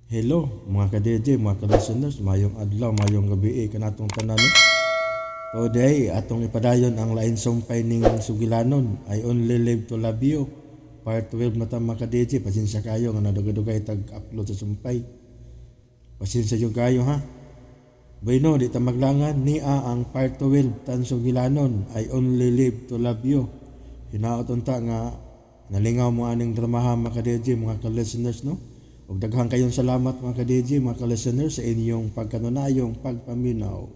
Hello, mga ka-DJ, mga ka-listeners, mayong adlaw, mayong gabi, kanatong tanan. Today, atong ipadayon ang lain sumpay ning Sugilanon, I Only Live to Love You. Part 12 na ta mga ka-DJ, pasensya kayo nga nadugay-dugay tag-upload sa sumpay. Pasensya yung kayo ha. Bueno, di ta maglangan niya ang part 12 tan Sugilanon, I Only Live to Love You. Hinaoton ta nga nalingaw mo aning dramaha mga ka-DJ, mga ka-listeners, no? Ug daghang kayong salamat mga ka-DJ, mga ka-listeners sa inyong pagkanunayong pagpaminaw.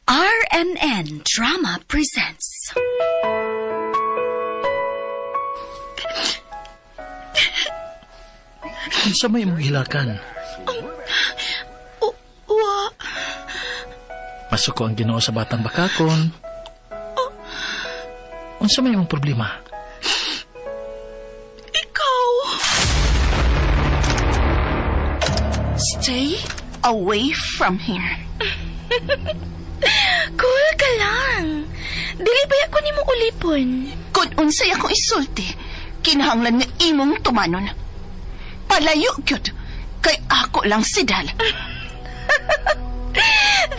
RNN Drama presents Unsa may imong hilakan? Wa Masuko ang Ginoo sa batang bakakon. Unsa may imong problema? Ikaw. Stay away from here. Cool ka lang. Dili ba ako nimo ulipon? Kung unsay akong isulti, kinahanglan nga imong tumanon. Palayo gyud kay ako lang si Dal.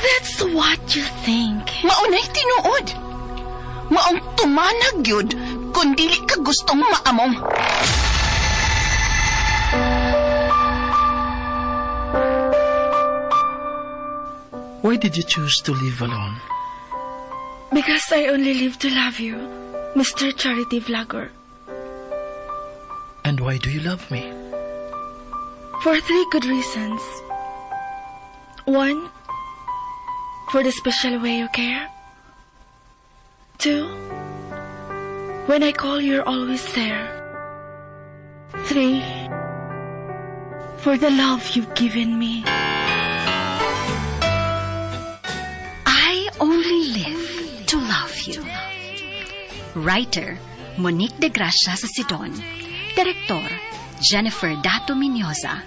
That's what you think. Maunay tinuod. Maong tumanag gyud kung dili ka gustong maamong. Why did you choose to live alone? Because I only live to love you, Mr. Charity Vlogger. And why do you love me? For 3 good reasons. 1, for the special way you care. 2, when I call, you're always there. 3, for the love you've given me. I only live to love you. Writer, Monique de Gracia sa Sidon. Direktor, Jennifer Dato Minyoza.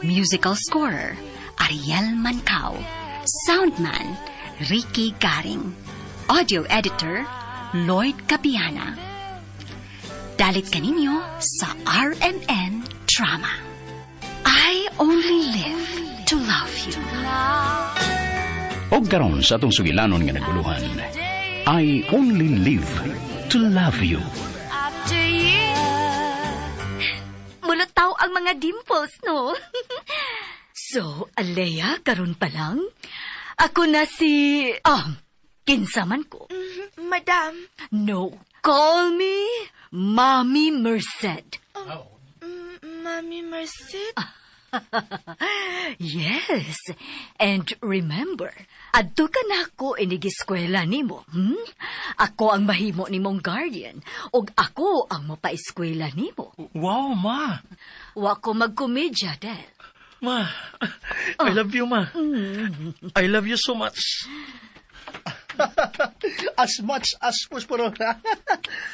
Musical scorer, Ariel Mancao. Soundman, Ricky Garing. Audio editor, Lloyd Capiana. Dalit kaninyo sa RNN Drama. I only live to love you. Og karon sa atong sugilanon nga naguluhan, I only live to love you. Mulutaw ang mga dimples, no? So, Alea, karon pa lang? Ako na si... kinsaman ko. Madam. No, call me Mommy Merced. Mami Merced? Yes, and remember, adto ka na ako inigiskwela nimo. Ako ang mahimo nimong guardian, ug ako ang mapaeskwela nimo. Wow, ma. Wa ko magkomedya, Del. Ma, I love you, ma. I love you so much. As much as possible.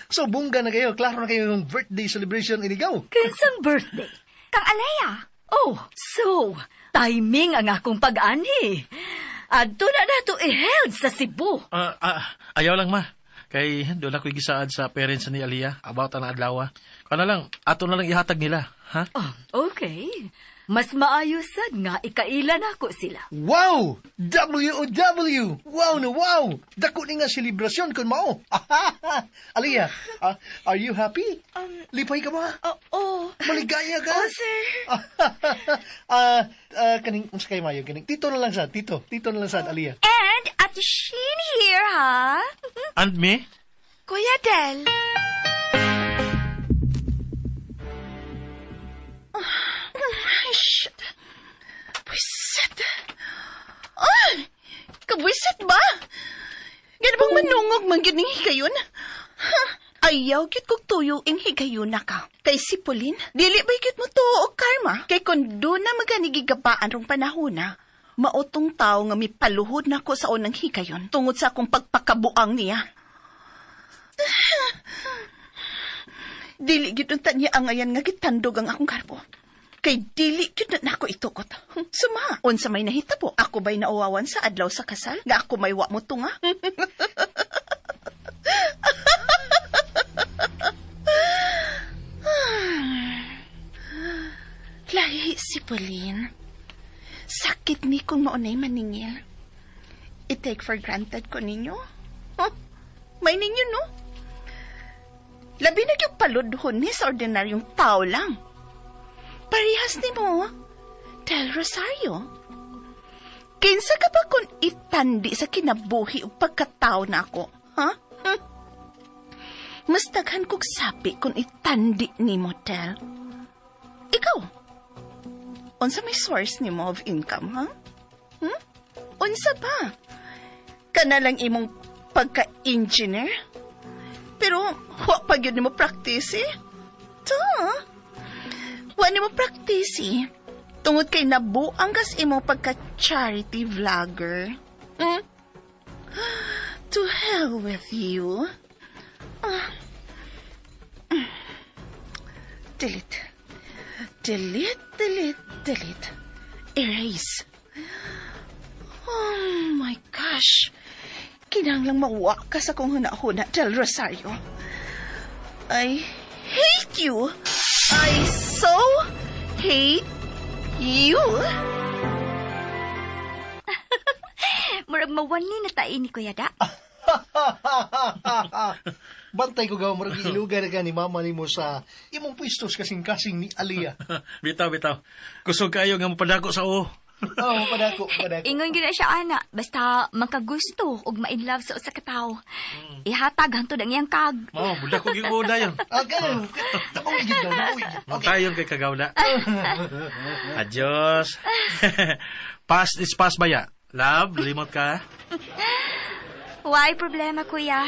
So, bungga na kayo. Klaro na kayo yung birthday celebration inigaw. Kinsang birthday? Kang Alea. Oh, so, timing ang akong pag-ani. Adto na nato i-held sa Cebu. Ayaw lang, ma. Kay doon ako gisaad sa parents ni Aliyah about ang adlaw. Kana lang, ato na lang ihatag nila, ha? Okay. Mas maayo sad nga ikailan ako sila. Wow! WOW! Wow na wow! Dako ni nga selebrasyon kung mao. Aliyah, are you happy? Lipay ka ba? Oo. Maligaya ka? Oh, sir. Kaning, unsa kay mayo? Kaning, tito na lang sad, tito. Tito na lang sad, Aliyah. And Ate Sheen here, ha? And me? Kuya Del. Shit. Buisit. Ay! Kabuisit ba? Gana bang manungog man gyud ning higayon? Ha? Ayaw gyud kog tuyo ing higayon na ka. Kay si Pauline, dili ba gyud mo tuo og karma? Kay kun do na maganigigabaan rong panahona, maotong tao nga mipaluhod na ko sa unang higayon tungod sa akong pagpakabuang niya. Dili gyud unta niya ang ayan nga gitandog ang akong karbo. Kay dili gyud na ako itukot. Suma, unsa may nahitabo? Ako ba'y nauwawan sa adlaw sa kasal? Nga ako may wa mo tunga? Pauline, sakit ni kung maunay maningil. I-take for granted ko ninyo. Huh? May ninyo, no? Labi na yung paludhon ni sa ordinaryong tao lang. Parehas ni mo, Del Rosario. Kinsa ka ba kung itandi sa kinabuhi o pagkatao na ako? Ha? Huh? Mas daghan kong sabi kung itandi ni mo, Del. Ikaw, unsa may source ni mo of income, ha? Hmm? Unsa ba? Kana lang imong pagka-engineer? Pero, wa pa yun ni mo practice, eh? Wa ni mo practice, eh? Tungod kay nabuang gas imong pagka-charity vlogger. Hmm? To hell with you. Delete. Delete, delete, delete. Erase. Oh my gosh. Kinahanglang mawa ka sa kong huna-huna, Del Rosario. I hate you. I so hate you. Murag mawani na tayo ni Kuya Da. Bantay ko gaw marag ilugar ka ni mama nimo sa imong pwistos kasing-kasing ni Aliyah. Bitaw, bitaw. Kusog kayo nga mapadako sa o. Oh, padako. Ingon gina siya, ana. Basta makagusto og ma-inlove sa usa ka tawo. Ihatag hantod ang iyang kag. Mao, budak ko yung uda yun. Ganun. Nakuwi yun daw, nakuwi yun. Tayon kay kagawla. Adios. Past is past ba ya? Love, limot ka. Why problema, kuya?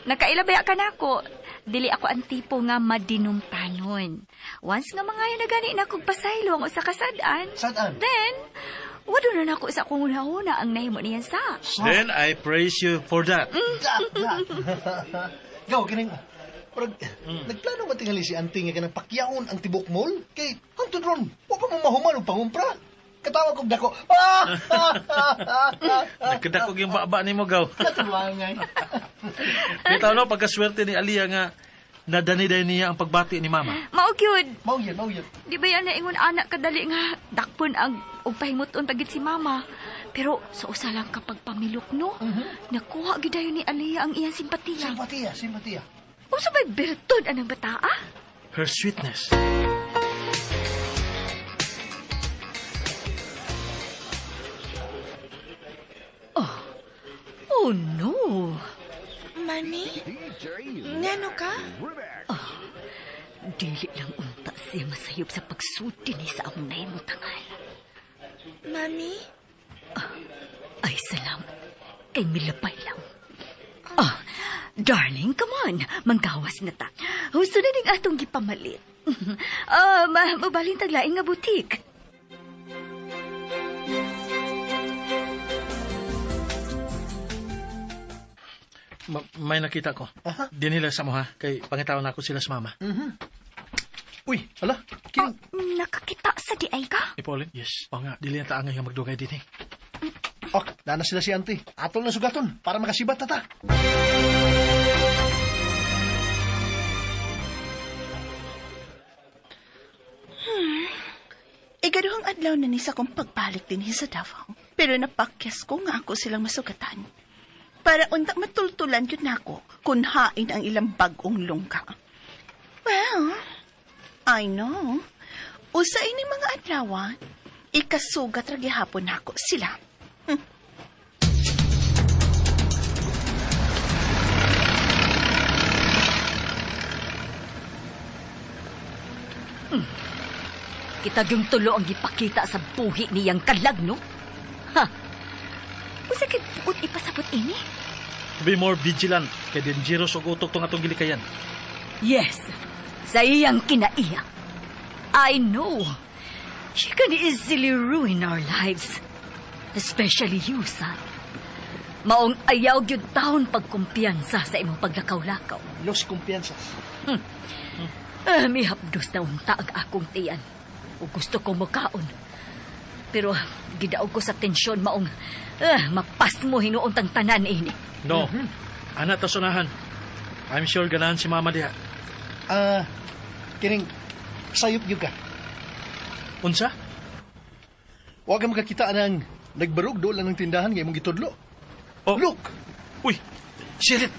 Nakailabaya ka na ako. Dili ako ang tipo nga madinumtanon. Once nga mga yun na gani na kong pasaylong o sa kasadaan. Sadaan? Then, wado na ako sa kung una-una ang nahimo niyan sa. Then I praise you for that. Gaw, kining... Parang, nagplano ba tingali si auntie nga kanang pakyaon ang tibok mall? Kay, hantod ron, huwag pa mo mahuman o pangumpra. Katawa kong dako. Nagkadakog yung baba ni mo, gaw. Katuwangay. Bitaw no, pagkaswerte ni Aliyah nga nadaniday niya ang pagbati ni Mama. Mao gyud. Mau yan. Di ba yan naingon anak kadali nga dakpon ang og pahimuton pagit si mama. Pero sa usa lang kapag pamilok no, nakuha gidayon ni Aliyah ang iyang simpatiya. Simpatiya. Usa ba'y bertod anang bataa? Her sweetness. Oh no. Mami? Ngano ka? Dili lang unta siya masayop sa pagsulti ni sa among nahimutangan. Mami? Ay, salamat. Kay milapay lang. Darling, come on. Manggawas na ta. Husto na ning atong gipamalit. Mabalin taglaing nga butik. May nakita ko. Dinila sa mo ha. Kay pangitaw na ako sila sa Mama. Uy, hala, kining... Nakakita sa di ay ka? Ni Pauline? Yes. O nga, dili na taangay nga magdugay din eh. Nana sila si auntie. Atol na sugaton para makasibat na ta. Igaduhang adlaw na ni sa kong pagbalik din sa Davao. Pero napakyas ko nga ako silang masugatan. Para unta matultulan yun na ako kung hain ang ilang bagong lungka. Well, I know. Usay ni mga adlaw, ikasugat ra gihapon nako sila. Kita yung tulo ang gipakita sa buhi niyang kalag, no? Ha? Usa kay buot ipasabot ini? Be more vigilant. Kay dangerous o utok tong atong gilikayan. Yes, sa iyang kinaiya. I know. She can easily ruin our lives. Especially you, son. Maong ayaw gyud taon pagkumpiyansa sa imong paglakaw-lakaw. Los kumpiyansas. Mihapdos na unta ang akong tiyan. O gusto ko mukaon. Pero gidaog ko sa tensyon maong mapas mo hinuon tang tanan ini. No. Ana ta sunahan. I'm sure ganahan si Mama diha. Kining sayop yun ka. Unsa? Huwag ka makakita ng nagbarog doon lang ng tindahan ngayon mong gitudlo. Oh, Look! Uy, sirit.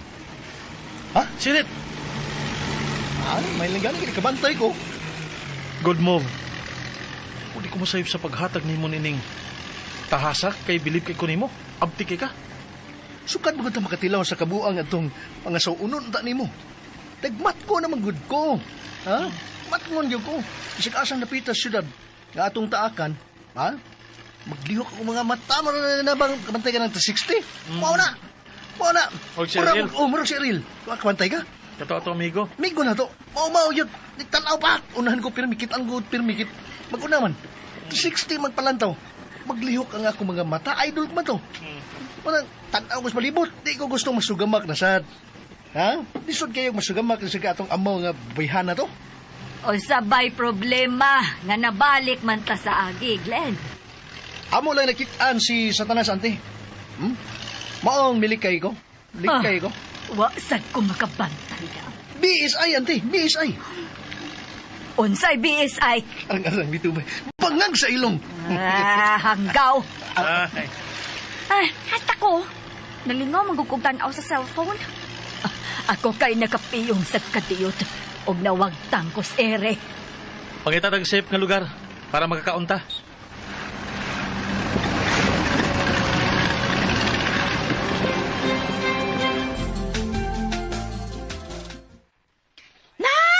Ha? Sirit. May langganan ka, kabantay ko. Good move. Hindi ko masayop sa paghatag ni mo nining tahasak kay bilib kay kunimo. Abti kay ka. Sukad mo ka makatilaw sa kabuang atong mga saunon ta nimo. Nagmat ko naman good ko. Ha? Matngon yun ko. Isig asang napita syudad nga atong taakan. Ha? Maglihok ang mga mata mo na bang kabantay ka ng 360. Mao na. Mao na. Og si Ariel. Murag si Ariel. Kabantay ka? Kato ato amigo. Migo na to. Mao yun. Nagtanaw pa. Unahan ko pirmikit ang good pirmikit. Mag-unaman. 360 magpalantaw. Maglihok ang ako mga mata. Idol ko man to. Parang tanaw ko sa malibot. Di ko gustong masugamak na sad. Ha? Lisod kayo masugamak na sa atong amaw nga bayhana to. O sabay problema nga nabalik man ta sa agi, Glenn. Amo lang nakitaan si Satanas, ante. Maong milikay ko. Milikay ko. Wa sad ko makabantay ka. BSI, ante. BSI. Unsay BSI? Arang dito ba? Bangag sa ilong. Hanggaw. Ay. Ay, hasta ko. Nalingaw magugugtan ako sa cellphone. Ako kay nakapiyong sa kadiyot og nawag tangkos ere. Pangita tag safe nga lugar para makakaunta.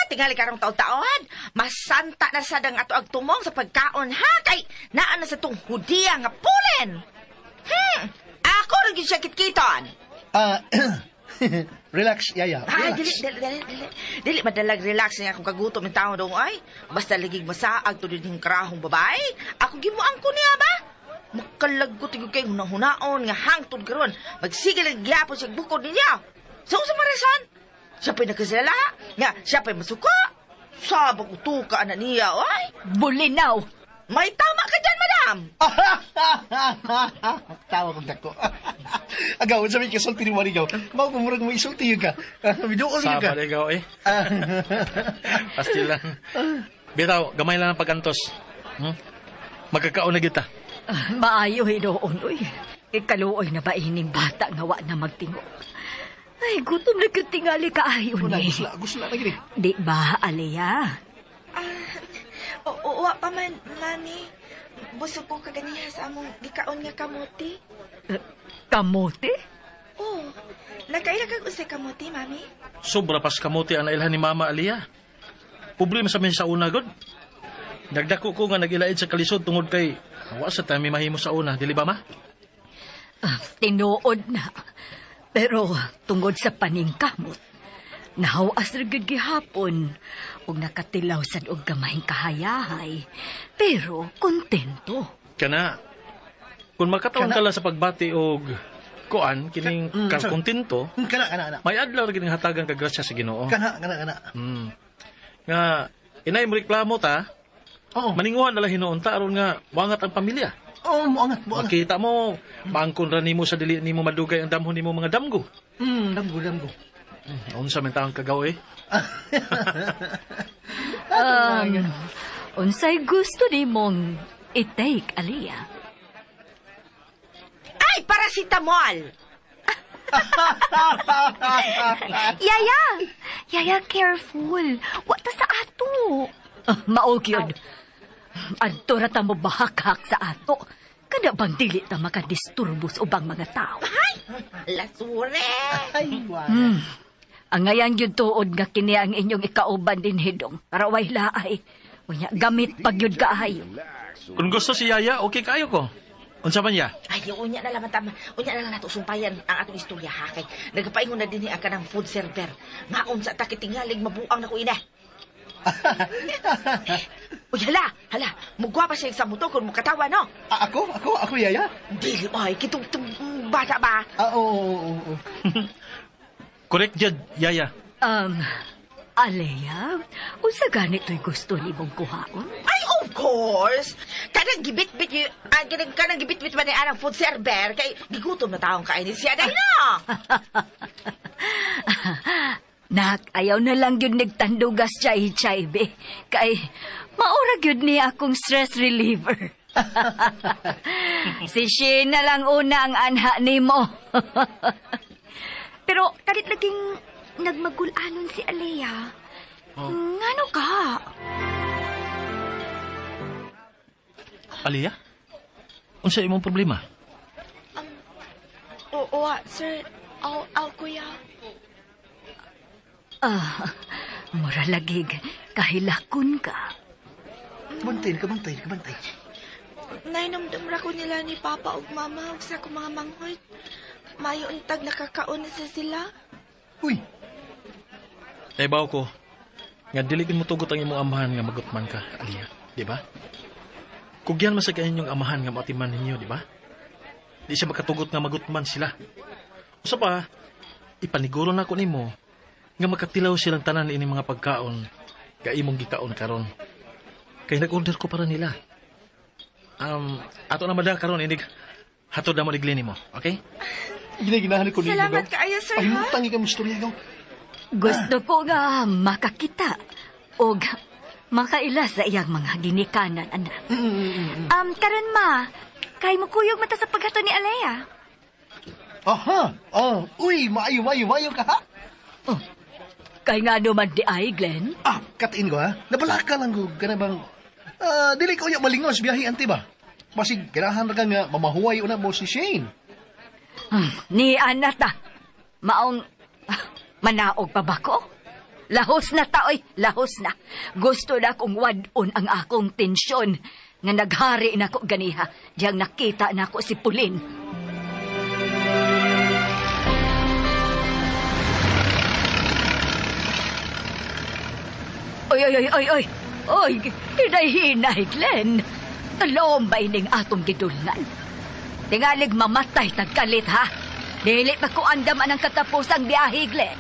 Tingali karong taon-taon, masanta na sadang ato agtumong sa pagkaon ha, kay naan na sa tong hudiya nga pulen. Ako rin yung siya kitkiton. Relax, yaya. Ay, Relax. dili madalag relax niya akong kagutom ng tao dong ay. Basta ligig masaag to din yung karahong babae. Ako gimuang ko niya ba? Makalagot yung kayong hunahunaon nga hangtod karon. Magsigil ang gyapon siya bukod niya. So, sa marason? Siya pa'y nagkasala, nga siya pa'y masuka. Sabang utuka na niya, ay. Bulinaw. May tama ka dyan, madam. Tawa kong dako. Agaw, sabi ka, sulti ni Marigaw. Mau kumurag mo isulti yun ka. Bidoon yun ka. Saba ligaw eh. Pastilan. Bitaw, gamay lang ang pagantos. Magkakaon na kita. Maayo hidoon, uy. Ikaluoy na ba ining bata nga wa na magtingo? Ay, gutom na katingali kaayo Una, ni. gusla lagi ni. Di ba, Alea? Wa pa man, mami. Busog ko kaganiha sa among gikaon nga kamuti. Kamote? Oh, nakaila kag usay kamuti, mami? Sobra pas kamuti ang nailhan ni Mama Alia. Problema sa min sa una, God. Nagdako ko nga nagilaid sa kalisod tungod kay hawa sa tami mahimo sa una, dili ba ma? Tinuod na. Pero tungod sa paningkamot, nahawas rin gihapon ug nakatilaw sad og gamahing kahayahay. Pero kontento. Kana, kung makataon ka lang sa pagbati og kuan, kining Sir. kakontinto, Kana. may adlaw rin kining hatagan kagrasya sa Ginoo. Kana. Nga, inay mo reklamo ta, Oo. maninguhan na lang hinuunta aron nga wangat ang pamilya. Oo, muangat. Makita mo, maangkon ra nimo sa dili nimo madugay ang damhon nimo mga damgo. Damgo. Unsa man taong kagaw eh? Unsay gusto nimong i-take, Alea? Ay, paracetamol! Yaya, careful. Wata sa ato. Maog yun. Adto ra ta mo bahakak sa ato. Kada bang dili ta makadisturbos ubang mga tao. Ay, lasure! Ay, wow. Ang ngayon yun tuod nga kini ang inyong ikauban din hidong. Para way laay. Unya, gamit pag yun kaayo. Kung gusto si Yaya, okay kayo ko. Unsa man ya? Ay, unya na lang tama. Unya na lang nato sumpayan ang atong istorya ha kay nagapaingon na dinhi ang kanang food server. Ngaon sa takitingalig mabuang na ko ina. Uy, hala, mugwa pa siya sa muto kung mukatawa, no? Ako, yaya? Dili, ay, kitong bata ba? Oo. Correct jud, Yaya. Alea, unsa ganito'y gusto ni mong kuhaon? Ay, of course! Kanang gibit-bit kanang gibit-bit man ni anang food server, kay gigutom na taong kainin siya dahil no? Nak, ayaw na lang yun nagtandugas chay-chay, be. Kay, maurag yun niya akong stress reliever. Si Shane na lang una ang anha ni mo. Pero kalit laging nagmagulanon si Alea. Oh. Ngano ka? Aliyah? Unsa imong problema? Oo, sir. Aw, kuya. Mura lagig. Kahilakon ka. Kabantay, kabantay, kabantay. Nainamdam ra ko nila ni Papa ug Mama ug sa akong mga manghod. Mayo untag nakakaon na sa sila. Uy, Naibaw ko, nga diligin mo tugot ang imong amahan nga magutman ka, Aliyah. Di ba? Kugyan masagayin yung amahan nga matiman ninyo, di ba? Di siya makatugot nga magutman sila. Usa pa, ipaniguro na ko nimo nga makatilaw silang tanan ini mga pagkaon nga imong gikaon karon. Kay nag-order ko para nila. Ato na mada karon inig hatod na mo liglini mo, okay? ginaginahan ko ninyo. Salamat kaayo, sir, ha? Pahimutang ikaw istorya gaw. Gusto ko nga makakita o makaila sa iyang mga ginikanan, anak. Karon ma, kay mo kuyog mata sa paghato ni Alea. Aha, uy, maayo ka ha? Oh, kay nga naman di ay, Glenn. Katiin ko ha? Nabalaka lang ko, ka na bang, dili ko niya malingos, biyahe anti ba? Basig, kirahan na ka nga, mamahuway una mo si Shane. Ni Anata, maong manaog pa ba ko? Lahos na taoy, lahos na. Gusto na kong wadon ang akong tensyon nga naghari na ko ganiha. Diyang nakita na ko si Pulin. Oy, hinay, Glenn. Lombay ning atong gidulnan. Tingalig mamatay tagkalit, ha? Dili pa ko andaman ang katapusang biyahe, Glenn.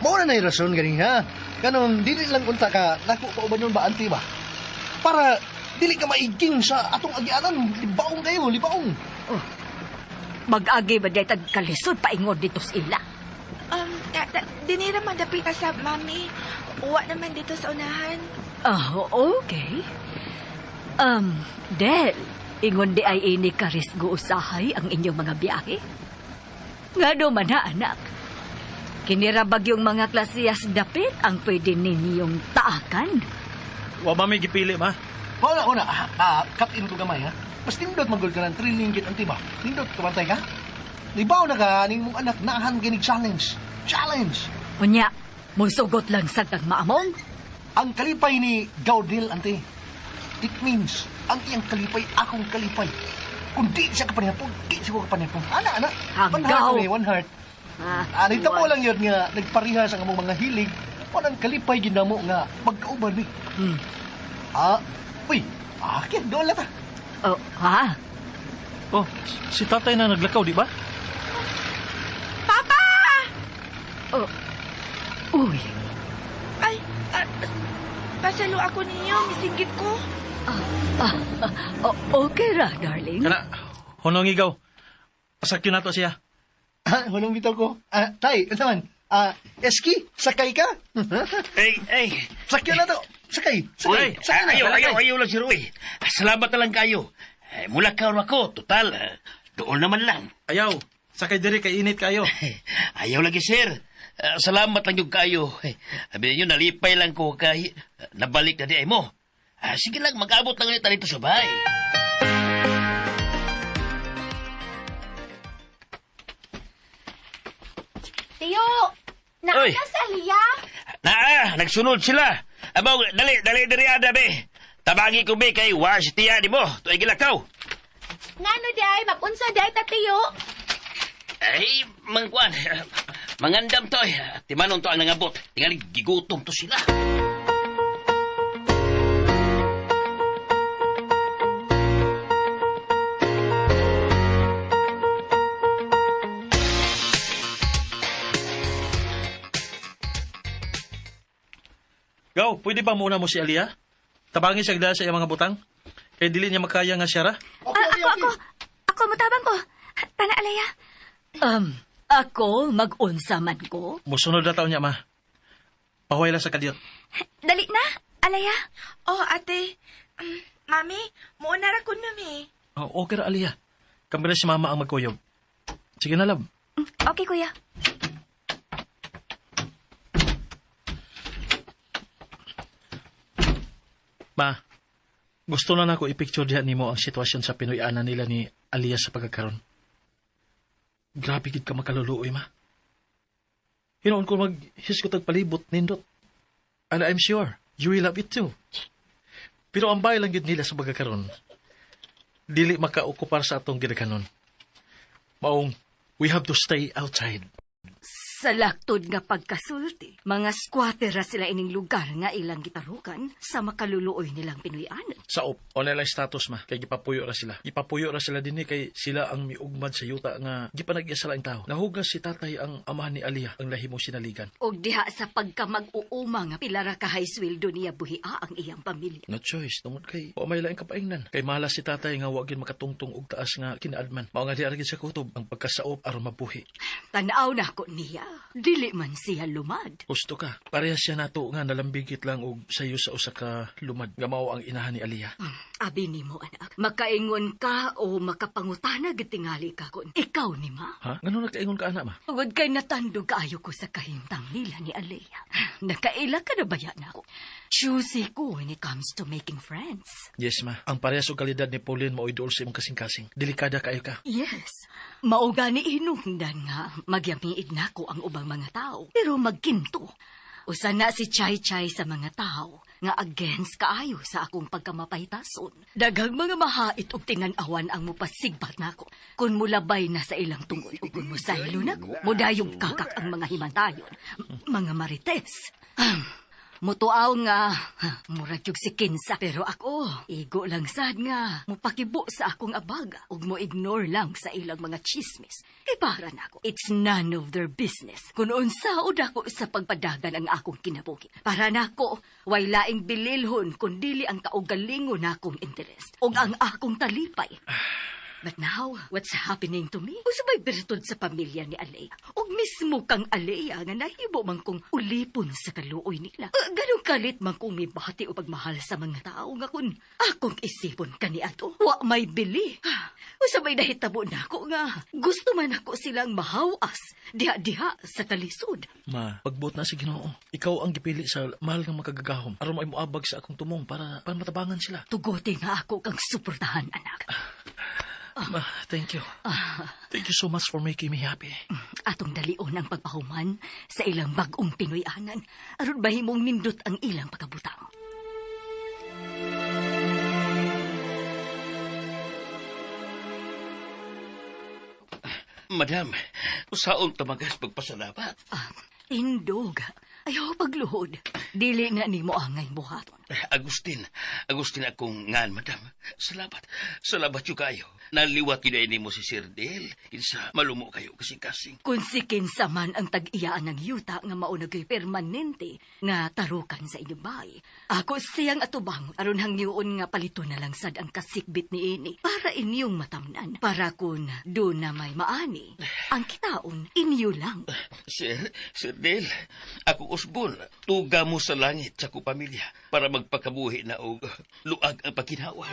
Mauna na yung rason ganing ha. Kanon, dili lang unta ka, naku pa ba nun ba anti ba? Para, dili ka maiging sa atong agyanan, libaong kayo, libaong. Oh, mag-agi ba day tagkalisod paingod dito sila? Dinira man dapit ka sa mami. Uwa naman dito sa unahan. Okay. Del, ingon di ay ini karisgo usahay ang inyong mga biyahe? Nga man na, anak. Kinirabag yung mga klasiyas dapit ang pwede ninyong taakan. Wa ba may gipili, ma? Una, katin ko gamay ha. Mas tindot magul ka ng 3 ringgit anti ba? Tindot, kumantay ka? Libaw na ka, ning mong anak, naahan ginig challenge. Challenge! Unya, musugot lang sa tagmaamong. Ang kalipay ni Gaudil, ante. It means, ang iyang kalipay, akong kalipay. Kung di siya kapanihapon, di siya ko kapanihapon. Ana. Hanggaw. One heart. Dito po lang yun nga, nagparihas ang among mga hilig. Wanang kalipay ginamo nga, magkauban ni. Uy, akin, doon lang ta. Oh, ha? Oh, si tatay na naglakaw, di ba? Papa! Oh, uy. Ay, pasalo ako ninyo. Misinggit ko. Okay ra, darling. Kana, hunong igaw. Pasakyo na to siya. Walang bitaw ko. Tay, ano naman? Eski, sakay ka? Ay, Sakyan na to. Sakay. Uy, Sakay na. ayaw lang si Roy. Salamat na lang kayo. Mula karon ako, total, doon naman lang. Ayaw, sakay diri kay init kayo. Ayaw lagi, sir. Salamat lang yung kayo. Sabi niyo, nalipay lang ko kay nabalik na di ay mo. Sige lang, mag-abot lang ulit dito sa bahay. Tiyo! Oy. Nauna sa Aliyah? Nagsunod sila. Abaw, dali diri ada be. Tabangi ko be kay war si tiya di mo. Tuay gilakaw. Ngano di ay? Mapunsa di ay tatiyo? Ay, mangkuan. Mangandam to eh. Timanon to ang nangabot. Tingali gigutom to sila. Gaw, pwede ba muna mo si Aliyah? Tabangin siya dahil sa iyang mga butang? Kaya dili niya makaya nga siya ra? Ako matabang ko. Tana, Alea. Ako mag-unsa man ko. Musunod na taon niya, ma. Pahuay lang sa kadyot. Dali na, Alea. Oh, ate. Mami, muuna ra kun, mami. Oh, okay ra, Aliyah. Kami na si Mama ang magkuyog. Sige na, love. Okay, kuya. Ma, gusto na nako i-picture diha nimo ang sitwasyon sa Pinoy-ana nila ni Aliyah sa pagkakaroon. Grabe gid ka makaluluoy, ma. Hinoon ko maghiskot og palibot nindot. And I'm sure you will love it too. Pero ang bahay lang gid nila sa pagkakaroon. Dili makaokupar sa atong gidakanon. Maong, we have to stay outside. Sa laktod nga pagkasulti, mga squatter ra sila ining lugar nga ilang gitarukan sa makaluluoy nilang Pinoy-anan. Sa op, online status ma, kay gipapuyo ra sila. Gipapuyo ra sila dinhi kay sila ang miugmad sa yuta nga gipanag-iya sa laing tao. Nahugas si tatay ang amahan ni Aliyah ang lahimo sinaligan. Og diha sa pagka mag-uuma nga pila ra ka high sweldo niya buhia ang iyang pamilya. No choice, tungod kay o may laing kapaingnan. Kay mahala si tatay nga wagin makatungtong og taas nga kinaadman. Mao nga di argid sa kutob ang pagkasaop aron mabuhi. Tanaw na ko niya. Dili man siya lumad. Gusto ka, parehas siya nato nga nalambigit lang og sayo sa usa ka lumad nga mao ang inahan ni Aliyah. Abi nimo anak, makaingon ka o makapangutana gitingali ka kun ikaw ni ma. Ha? Ngano nagkaingon ka ana ma? Tungod kay natandog kaayo ko sa kahimtang nila ni Alea. Nakaila ka na baya na ako. Choosy ko when it comes to making friends. Yes ma, ang parehas og kalidad ni Pauline mao idol sa imong kasing-kasing. Delikada kaayo ka. Yes, mauga ni hinungdan nga magyamiid nako ang ubang mga tao. Pero magkinto. Usa na si Chay Chay sa mga tao nga against kaayo sa akong pagkamapaytason. Daghang mga mahait ug tinan-awan ang mupasigbat nako. Kun mulabay na sa ilang tungod ug kun musaylo nako, mudayog kakak ang mga himantayon, mga marites. Mutuaw nga, murag yung si Kinsa. Pero ako, igo lang sad nga, mupakibo sa akong abaga, ug mo ignore lang sa ilang mga chismis. Kay para na ako, it's none of their business. Kung unsaod ako sa pagpadagan ang akong kinabuhi. Para na ako, way laing bililhon, kundili ang kaugalingon na akong interest, ug ang akong talipay. But now, what's happening to me? Usabay bertod sa pamilya ni Alea. O mismo kang Alea nga nahibo man kong ulipon sa kaluoy nila. Ganong kalit man kong mibati o pagmahal sa mga tao nga kun akong isipon kani ato. Wa may bili. Usabay nahitabo na ako nga gusto man ako silang mahawas diha-diha sa kalisod. Ma, pagbuot na si Ginoo. Ikaw ang gipili sa mahal nga makagagahom aron may moabag sa akong tumong para matabangan sila. Tugote nga ako kang suportahan, anak. Ma, thank you. Thank you so much for making me happy. Atong dalion ang pagpahuman sa ilang bagong Pinoy-anan aron bahimong nindot ang ilang pagkabutang. Madam, usaon tamagas pagpasalamat. Indog, ayaw pagluhod. Dili na ni mo angay buhaton. Agustin akong ngan, madam. Salamat yung kayo. Naliwat yun mo si Sir Del. Kinsa malumo kayo kasing-kasing. Kung si Kinsa man ang tag-iyaan ng yuta nga maunagay permanente nga tarukan sa inyong bahay. Ako siyang atubang aron hangyoon nga palito na lang sad ang kasikbit ni ini para inyong matamnan. Para kun doon na may maani, ang kitaon inyo lang. Sir Del, ako usbon. Tuga mo sa langit sa ko pamilya para magpakabuhi na og luag ang pagkinawa.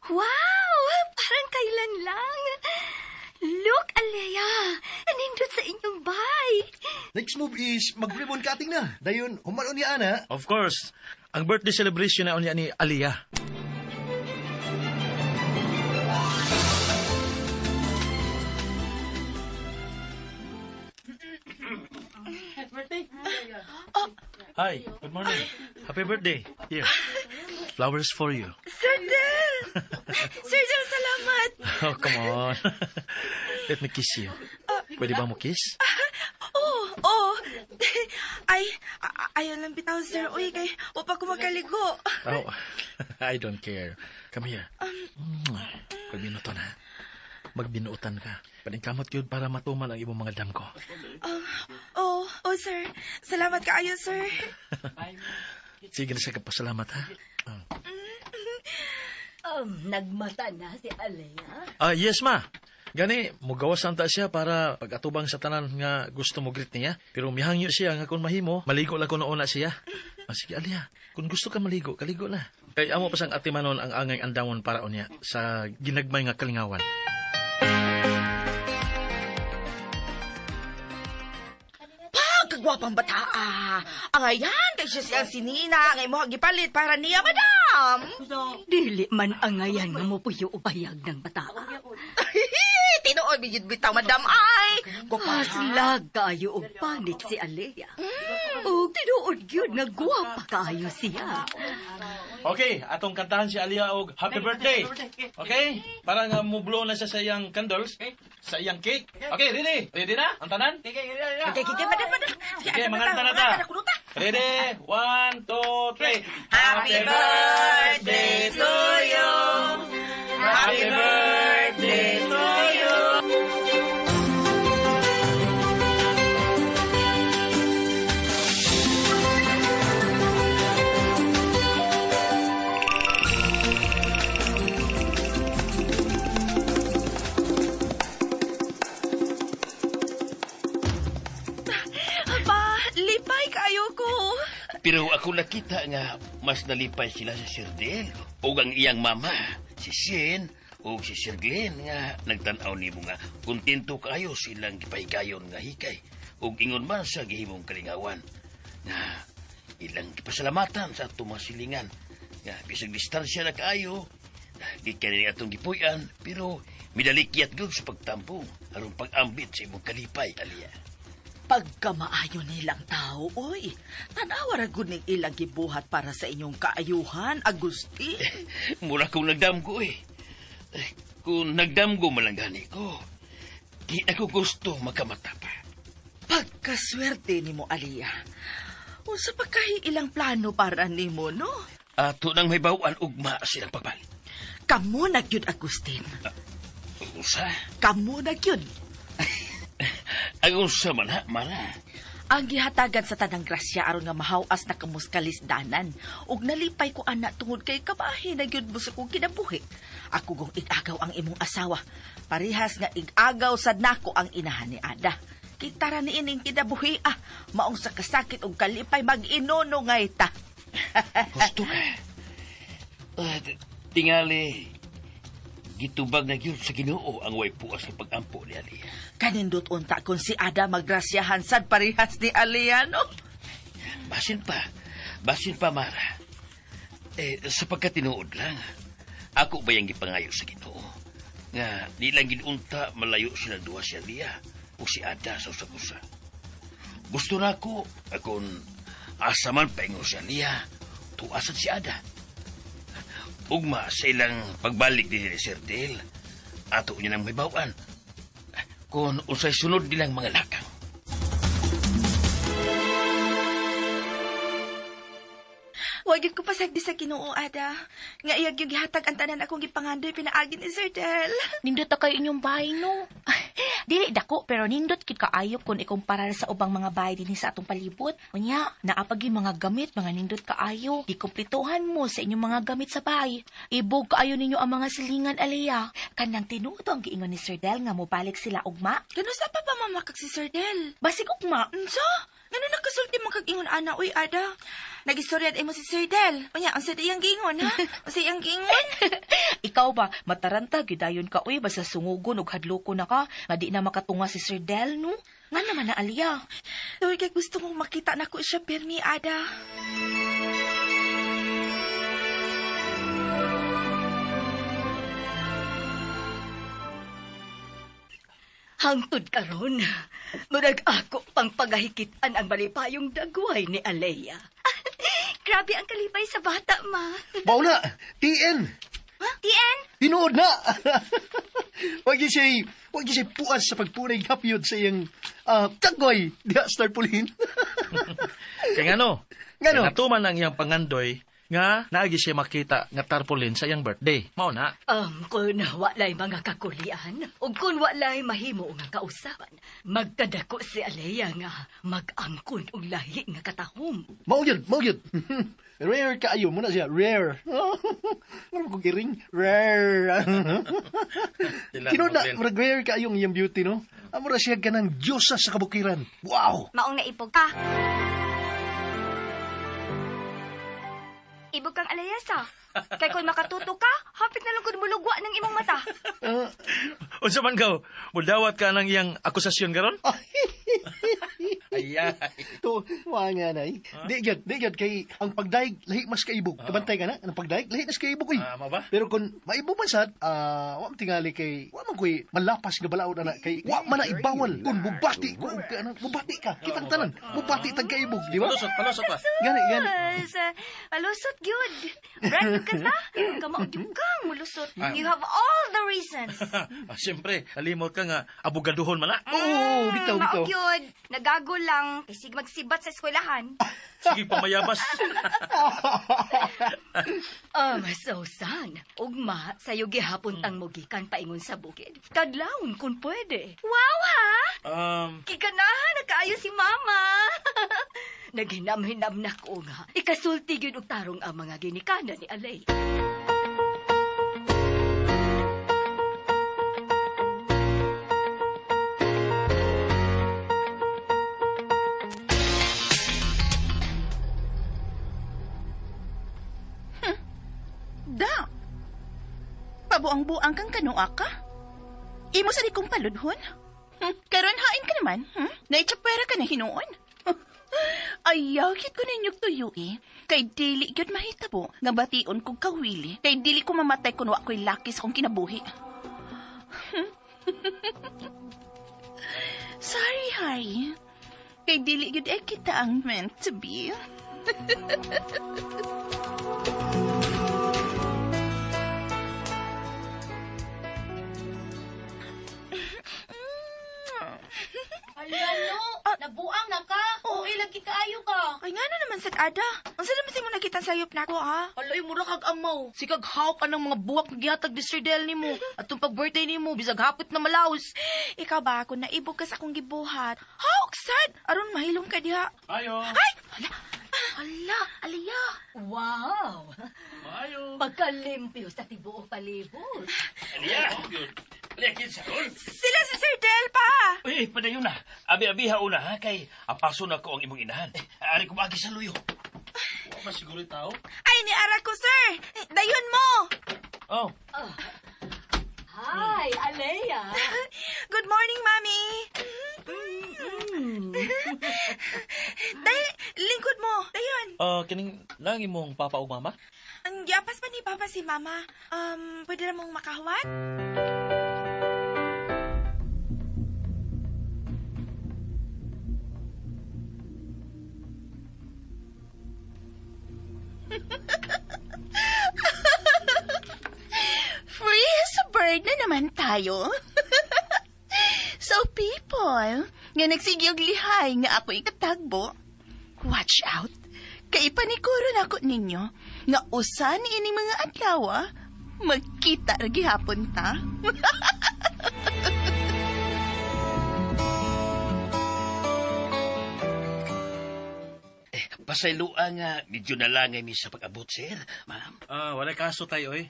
Wow! Parang kailan lang. Look, Alea! Anindot sa inyong bahay. Next move is mag-ribbon cutting na. Dayon, humano ni Ana. Of course. Ang birthday celebration na niya ni Aliyah. Hi, good morning. Happy birthday. Here. Flowers for you. Sir Del! Sir Del, salamat! Oh, come on. Let me kiss you. Pwede ba mo kiss? Oo. Ayaw lang bitaw, sir. Uy, kay wapa ko magkaligo. Oh, I don't care. Come here. Pagbinutan ha. Magbinuutan ka. Paningkamot yun para matuman ang ibong mga dam ko. Sir. Salamat kaayo, sir. Sige na sa kapasalamat ha. Nagmata na si Alea. Yes ma. Gani, mugawasan ta siya para pag-atubang sa tanan nga gusto mo greet niya. Pero mihangyo siya nga kung mahimo, maligo lang ko na una siya. Sige, Alia, kung gusto ka maligo, kaligo na. Kay amo pa sang atimanon ang angay andamon para unya sa ginagmay nga kalingawan. Kagwapang bata. Ang ayan, kay siya siyang sinina. Ngay mo hagipalit para niya, madam. Dili man angayan nga mo puyo upayag ng bata. Tinuod, bigit bitaw, madam. Ay, Slag kayo og panit si Alea. O tinuod yun nga guwapa kayo siya. Okay, atong kantahan si Alia og Happy Birthday. Okay? Para nga mublo na siya sa iyang candles, sa iyang cake. Okay, ready? Ready na? Ang tanan? kikikik, madam. Sige, manganta na ta. Ready? 1, 2, 3. Happy birthday to you. Happy birthday to you. Aba, lipay kayo ko. Pero ako nakita nga mas nalipay sila sa Sir Del o ang iyang mama, si Shen o si Sir Glenn nga nagtanaw nimo nga kontento kayo silang gipahigayon nga hikay o ingon man sa gihimong kalingawan nga ilang gipasalamatan sa atong mga silingan nga bisag distansya na kaayo gikan atong gipuy-an pero midalikyat gud sa pagtampo aron pag-ambit sa imong kalipay, Alia. Pagkamaayo nilang tao, oy. Tanawa ra gud ning ilang gibuhat para sa inyong kaayuhan, Agustin. Mura kong nagdamgo eh. Kung nagdamgo malanggani ko, di ako gusto makamata pa. Pagkaswerte nimo, Alia. Unsa pa kay ilang plano para nimo, no? Ato nang may bawaan ugma silang pagbalik. Kamo na gyud, Agustin. Usa? Kamo na gyud. Ang usa man ha, Mara. Ang gihatagan sa tanang grasya aron nga mahawas na kamuskalis danan. Ug nalipay ko anak tungod kay kabahin na gyud mo sa kong kinabuhi. Ako gong igagaw ang imong asawa. Parihas nga igagaw sad nako ang inahan ni Ada. Kita ra ni ining kinabuhi maong sa kasakit ug kalipay mag-inono nga ita. Gusto ka. Tingali, gitubag na gyud sa Ginoo ang way puas sa pag-ampo ni Alia. Kanindot unta kung si Ada magrasyahan sad parihas ni Alia, no? Basin pa, Mara. Sapagkat tinuod lang, ako ba yung gipangayo sa Ginoo? Nga, di lang ginunta malayo sila duwa si Alia o si Ada sa usap-usa. Gusto na ako, akong asaman pa ingo si Alia, tuasan si Ada. Ugma sa ilang pagbalik din ni Sir Del, ato niya nang may bawaan. Kung usay sunod nilang mga lakang. Huwag yun ko pasagdi sa Ginoo, Ada. Nga iyag yung gihatag ang tanan akong gipangandoy pinaagi ni Sir Del. Nindot na kayo inyong bahay, no? Dili dako, pero nindot kit kaayo kung ikumpara sa ubang mga bahay din sa atong palibot. Unya, naapag yung mga gamit, mga nindot kaayo. Ikumplituhan mo sa inyong mga gamit sa bahay. Ibog kaayo ninyo ang mga silingan, Alea. Kanang tinuto ang giingon ni Sir Del nga mobalik sila ugma. Kano sa pa mamakag si Sir Del? Basig ugma. Unsa? Ngano nakasulti mo kag ingon ana, uy, Ada? Nagistoryan mo si Sir Del. Unya, ang sada iyang gingon, ha? Ang sa iyang gingon? Ikaw ba, mataranta, gidayon ka, uy, basta sungugon ug hadloko na ka, nga di na makatunga si Sir Del, no? Nga naman na, Alia. Uy, kay gusto mong makita na ko siya, Permi, Ada. Hangtod karon, murag ako pang pagahikitan ang malipayong dagway ni Alea. Grabe ang kalipay sa bata, ma. Paula, TN. Tien? Tinuod na. Wag siya puas sa pagpunay hapyod sa iyang tagway diha sa tarpaulin. Kaya nga no, Ngano? natuman ang iyang pangandoy, nga naagi siya makita nga tarpaulin sa iyang birthday. Mao na. Kung walay mga kakulian, o kung walay mahimo nga kausaban, magkadako si Alea nga mag-angkon og lahi nga katahom. Mao yun. Rare kaayo mo na siya, rare. Ano ko giring? Rare. Kinod na, rare kaayong iyang beauty, no? Amo ra siya ganang diyosa sa kabukiran. Wow! Maong naipog ka. Ibog kang alayasa. Kay kung makatuto ka, hapit na lang kung mulugwa ng imong mata. Unsa man gaw, mudawat ka nang iyang akusasyon karon? Ayay. Ito, nga na eh. Di gyud kay ang pagdaig lahi mas kaibog. Kabantay ka na, ang pagdaig lahi mas kaibog eh. Mo ba? Pero kung maibog man sad, wa man tingali kay wa man koy malapas nga balaod ana kay wa man na ibawal kung mubati ko og kanang mubati ka. Kitang tanan, mubati tag kaibog, di ba? Palusot pa. Gani. Malusot gyud. Brand ka sa? Kamaog yung kang malusot. You have all the reasons. Siyempre, alimot ka nga abogaduhon man na. Oo, bitaw. Maog yun. Nagago lang. Kasi magsibat sa eskwelahan. Sige, pamayabas. Masausan. Ugma, sayo gihapon tang mugikan paingon sa bukid. Kadlawon kung pwede. Wow, ha? Kikanahan, nakaayo si Mama. Naghinam-hinam na ko nga. Ikasulti yun og tarong ang mga ginikana ni Alay. Da. Pabuang-buang kang kanoa ka? Imo sa di kong paludhon? Karon hain ka naman? Naitsapera ka na hinuon? Ayaw kit ko ninyog tuyo eh. Kay dili gyud mahitabo nga bation kog kawili. Kay dili ko mamatay kun wa ko'y laki sa kong kinabuhi. Sorry, Harry. Kay dili gyud kita ang meant to be. Aliano, nabuang na ka. O lagi kaayo ka. Ay nga na naman sad ada. Unsa naman si mo nakita sayop nako ha? Aloy, mura kag amaw. Sikag hawk ka ng mga buwak na gihatag ni Sir Del ni mo. At itong pag-birthday ni mo, bisag hapot na malaos. Ikaw ba ako naibog ka sa akong gibuhat? Hawk sad! Aron mahilom ka diha. Ayo. Ay! Hala, Aliyah! Wow! Ayo. Pagkalimpyo sa tibuok palibot. Aliya, liyakin sa kon. Sila si Sir Del pa! Uy, padayon na. Abi-abiha una ha, kay apaso na ko ang imong inahan. Ari ko maagi sa luyo. Wa ba siguro tao? Ay, ni Ara ko, sir! Dayon mo! Oh. Hi, Alea! Good morning, Mami! Lingkod mo! Dayon! Kining lang imong papa ug mama? Ang giapas pa ni Papa si Mama. Pwede na mong makahawat? Free as a bird na naman tayo. So people, nga nagsigyog lihay nga ako ikatagbo, watch out. Kay paniguro na ako ninyo nga usan ini mga adlaw magkita ra gihapon ta. Pasayloa nga, medyo nalangay mi sa pag-abot, sir, ma'am. Wala kaso tayo eh.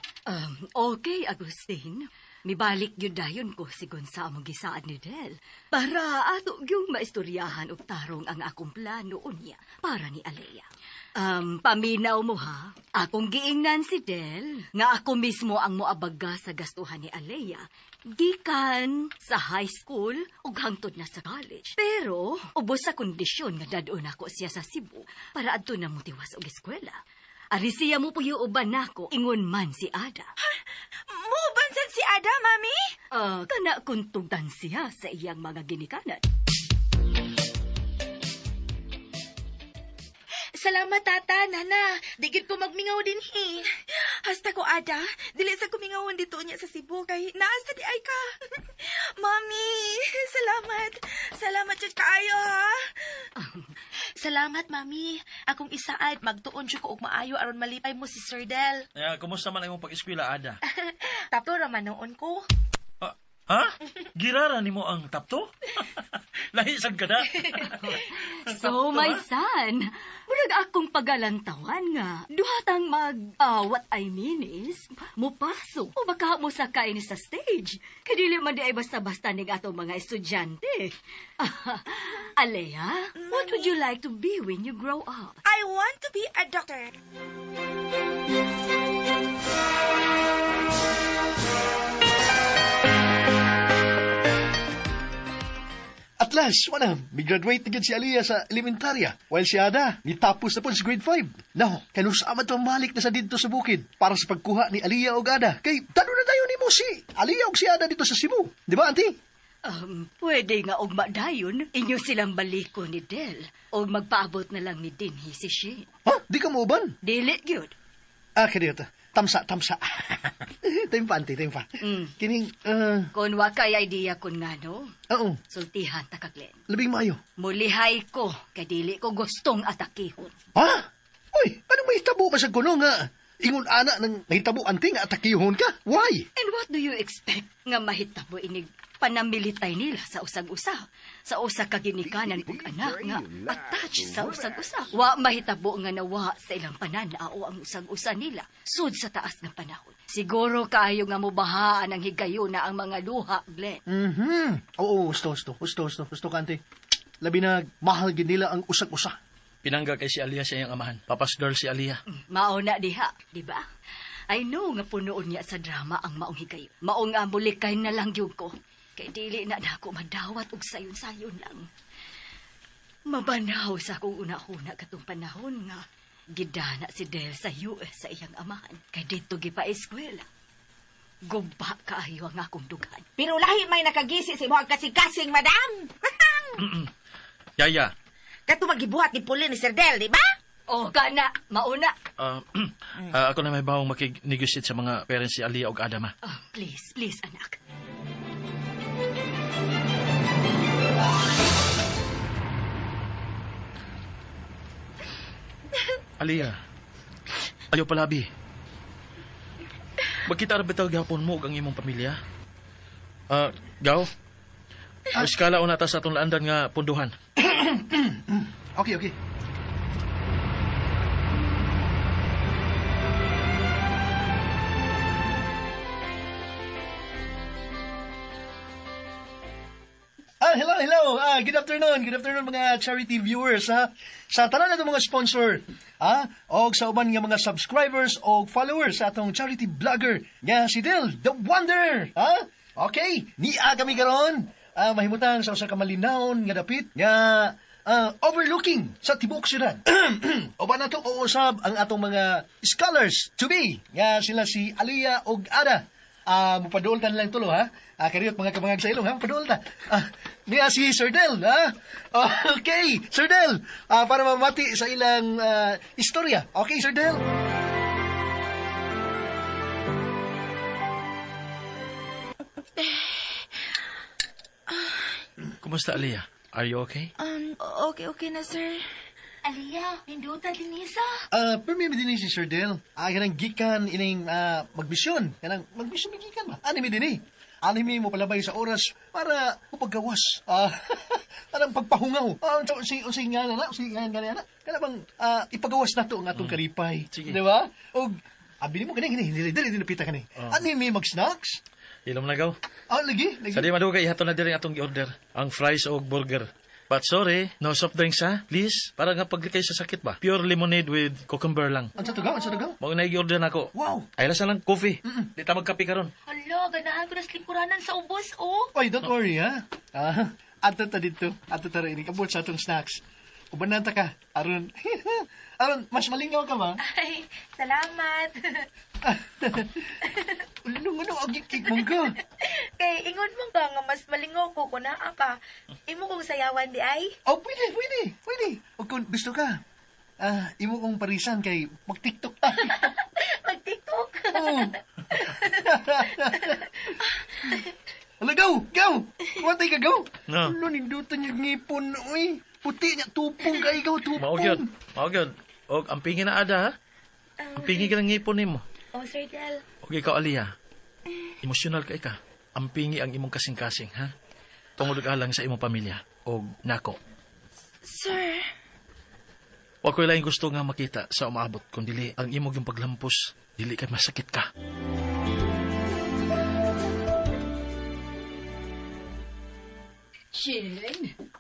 Okay, Agustin. Mibalik yun dayon ko sigon sa among gisaad ni Del. Para ato yung maistoryahan og tarong ang akong plano unya para ni Alea. Paminaw mo ha. Akong giingnan si Del nga ako mismo ang moabaga sa gastuhan ni Alea. Gikan sa high school ug hangtod na sa college. Pero ubos sa kondisyon nga dadon ako siya sa Cebu para adto na motiwas og eskwela. Ari siya mo puyo uban nako ingon man si Ada. Mubansan si Ada, Mami? Kana kuntugtan siya sa iyang mga ginikanan. Salamat, Tata, Nana. Digit ko magmingaw din, he. Hasta ko, Ada. Dili sa kumingawon dito niya sa Cebu kay naasta di ay ka. Mami, salamat. Salamat jud kaayo, ha? Salamat, Mami. Akong isaad, magtuon siya ko og maayo aron malipay mo si Sir Del. Kumusta man ang imong pag-eskwela, Ada? Tapos raman noon ko. Ha? Girara ni mo ang tapto? Lahi sad ka na? So, my son, murag akong pagalantawan nga. Duhatang what I mean is, mupasok o baka mo sakay ni sa stage. Kadili man di ay basta-basta ning atong mga estudyante. Alea, what would you like to be when you grow up? I want to be a doctor. At last, may graduate na si Aliyah sa elementarya. While si Ada, nitapos na po sa grade 5. Now, kanusama to malik na sa dito sa bukid para sa pagkuha ni Aliyah o Ada. Kay, tano na tayo ni mo si Aliyah o si Ada dito sa Cebu. Di ba, auntie? Pwede nga og madayon, inyo silang baliko ni Del. O magpaabot na lang ni Dinhi si Shane. Ha? Di ka mauban? Dili, gyud. Kanito. Tamsa. Timpa, auntie, timpa. Kining, Kung wa kay idea kun nga no, oo, sultihan ta ka, Glenn. labing maayo. Mulihay ko, kay dili ko gustong atakihon. Ha? Uy, anong mahitabo ka sa kuno nga? Ingon ana ng mahitabo, auntie, nga atakihon ka? Why? And what do you expect nga mahitabo inig panamilitay nila sa usag-usa? Sa usa ka ginikanan ug anak nga attached sa usag-usa. Wa mahitabo nga nawa sa ilang pananao ang usag-usa nila sud sa taas ng panahon. Siguro kaayo nga mubahaan ang higayon na ang mga luha, Glenn. Oo, gusto ka, auntie. Labi na mahal gid nila ang usag-usa. Pinangga kay si Aliyah sa iyang amahan. Papas girl si Aliyah. Mauna diha, di ba? I know nga punoon niya sa drama ang maong higayon. Maong nga mulikay na lang yun ko. Kay dili na nako madawat og sayon-sayon lang. Mabanaw sa akong una-una katong panahon nga gidana si Del sa US sa iyang amahan. Kay dito gipa-eskwela. Gumba kaayo ang akong dugan. Pero lahi may nakagisi si mga kasing-kasing, madam. Yaya, Kato magibuhat ni Puli ni Sir Del, di ba? O kana, mauna. ako na may bawang makig-negotiate sa mga parents si Aliyah o Adama. Oh, please, anak. Aliyah, ayaw palabi. Magkita rabitaw gapon mo ug ang imong pamilya. Gaw, iskala una ta sa atong laandan nga punduhan. Okay. Hello. Good afternoon mga charity viewers, ha. Sa tanan natong mga sponsor, og sa uban nga mga subscribers o followers sa atong charity vlogger nga si Del the Wonder, ha. Okay, niya kami karon. Mahimutang sa usa ka malinawon nga dapit nga overlooking sa tibuok syudad. Uban nato uusab ang atong mga scholars to be nga sila si Aliyah ug Ada. Mupaduol ta lang tulo, ha? Kariyot mga kamangag sa ilong, ha? Mupaduol ta. Niya si Sir Del, ha? Okay, Sir Del. Para mamati sa ilang istorya. Okay, Sir Del? Kumusta, Aliyah? Are you okay? Okay na, sir. Aliyah, ninduta din isa. Permi din si Sir Del. Kanang gikan ining magbisyon. Kanang magbisyon gikan ba? Anime din eh. Anime mo palabay sa oras para mapaggawas. Kanang pagpahungaw. Unsay nga na, Kana bang ipagawas nato ang atong karipay. Sige. Di ba? O, abili mo kani, dili napita kani. Anime mag-snacks? Ilom na, Gaw. Lagi. Sa di madugay, ihato na diri atong i-order. Ang fries o burger. But sorry, no soft drinks, ha? Please, para nga paglikay sa sakit ba? Pure lemonade with cucumber lang. Ang sa tugaw? Mau na i-order na ako. Wow. Ay, lasa lang coffee. Di ta magkape karon. Hala, ganahan ko na slipuranan sa ubos, oh. Oy, don't worry, ha? Ato ta dito. Ato ta rin. Kabot sa atong snacks. Ubanan ta ka. Aron, mas malingaw ka ba? Ay, salamat. Ano, agik-ik mong ka. Kay, ingon mo ka nga mas malingaw ko kunaa ka. Imo kong sayawan di ay? Oh, pwede. O kung gusto ka, imo kong parisan kay mag-tiktok. Mag-tiktok? Oo. Hala, go! Kumatay ka, go! No. Nindutan yung ngipon, uy. Puti niya, tupong ka ikaw, tupong. Mao gyud. Og ampingi na ada, ha? Ampingi ka ng ngipon nimo. Oh, Sir Del. Og ikaw, Aliyah. Emosyonal ka ika. Ampingi ang imong kasing-kasing, ha? Tungod alang sa imong pamilya. Og nako. Sir. Wa ko'y laing gusto nga makita sa umaabot kung dili ang imong yung paglampos, dili kay masakit ka. Shin,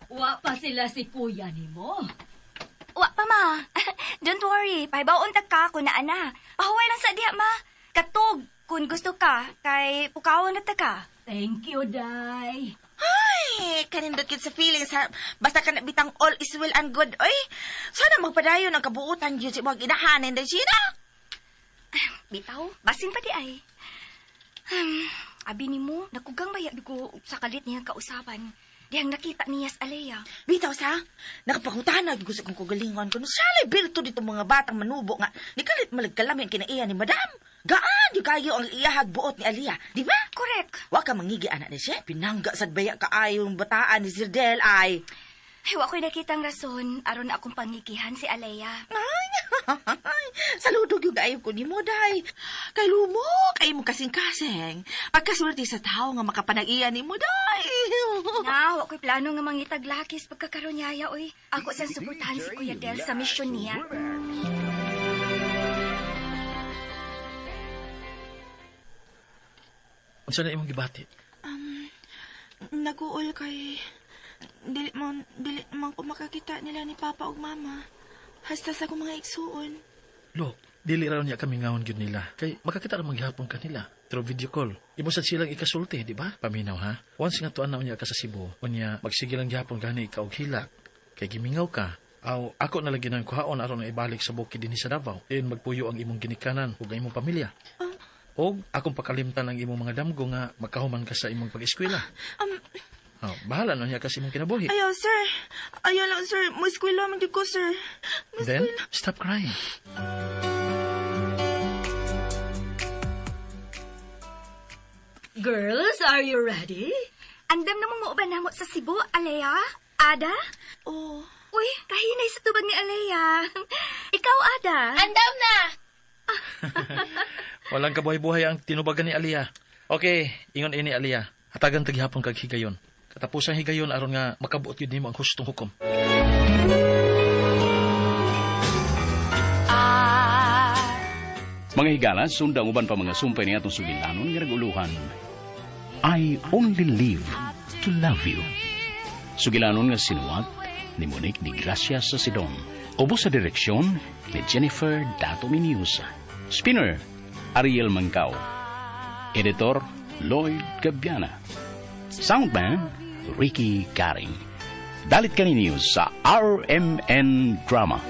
wa pa sila si kuya ni mo. Wa pa, ma. Don't worry. Paibaon ta ka kung naana. Pahuway lang sa diha, ma. Katog, kung gusto ka, kay pukawon na ta ka. Thank you, Day. Ay, kanindot kid sa feelings ha. Basta ka bitang all is well and good. Oy, sana magpadayon ang kabuutan yun si mga inahanin na siya. Bitaw, basin pa di ay. Abi ni mo, nakugang bayag ko sa kalit niya kausapan. Diyang nakita niya sa Alea. Bitaw sa, nakapakutana gusto kong kugalingon ko. Salay bilto dito mga batang manubo nga. Nikalit malagkalamin kinaiya ni madam. Gaan, yung kayo ang iyahag buot ni Aliyah. Di ba? Correct. Wa ka mangigi anak ni siya. Pinangga sa baya kaayong bataan ni Sir Del ay. Ay, wa ko'y nakitang rason aron na akong pangikihan si Alea. Ay, saludog yung ayaw ko ni mo, day. Kay lumok, ayaw mo kasing-kasing. Pagkaswerte sa tao nga makapanag-iya ni mo, day. Na, wa ko'y plano nga mangitaglakis pagkakaroon niya, oy. Ako siyang suportahan si Kuya Del sa misyon niya. Unsa na imong gibati? Naguol kay... Dili man ko makakita nila ni Papa ug Mama. Hasta sa akong mga igsuon. Look, dili raw niya kami ngawon gyud nila. Kay makakita ra maghapon kanila through video call. Imo sad silang ikasulti, di ba? Paminaw ha. Once nga tuan na niya ka sa Cebu, unya magsige lang gyapon gani ikaw og hilak. Kay gimingaw ka. Aw, ako na lagi nang kuhaon aron na ibalik sa bukid dinhi sa Davao. Diin magpuyo ang imong ginikanan ug ang imong pamilya. Og akong pakalimtan ang imong mga damgo nga makahuman ka sa imong pag-eskwela. Oh, bahala na niya kasi mong kinabuhi. Ayaw, sir. Ayaw lang, sir. Maskwila man gyud ko, sir. Then, stop crying. Girls, are you ready? Andam na mong mauban namo sa Cebu, Alea? Ada? Oh. Uy, kahinay sa tubag ni Alea. Ikaw, Ada? Andam na! Walang kabuhay-buhay ang tinubagan ni Aliyah. Okay, ingon ini Aliyah. Hatagan taghapon kag higayon. Katapos ang higayon aron nga makabuot yun nimo ang hustong hukom. Mga higala, sundang uban pa mga sumpay ni atong sugilanon nga naguluhan. I only live to love you. Sugilanon nga sinuwat ni Monique de Gracia sa Sidon. Ubos sa direksyon ni Jennifer Dato Minius. Spinner, Ariel Mancao. Editor, Lloyd Gabiana. Soundman, Ricky Garing. Dalit kani news sa RMN Drama.